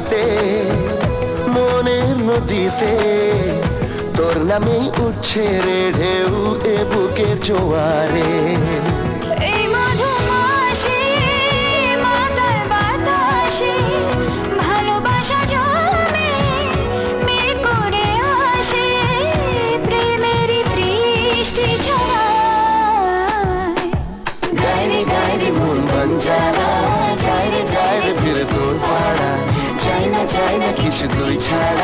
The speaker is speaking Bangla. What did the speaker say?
মাটিতে মনের নদীতে তোর নামেই উঠছে রে ঢেউ এ বুকের জোয়ারে। এই মধুমাসে মাতাল বাতাসে ভালোবাসা জমে মেঘ করে আসে প্রেমেরই বৃষ্টি ঝরায়। গাইরে গাইরে মন বঞ্জারা যায় রে ফিরে তোর পাড়া, চাই না কিছু তুই ছাড়া।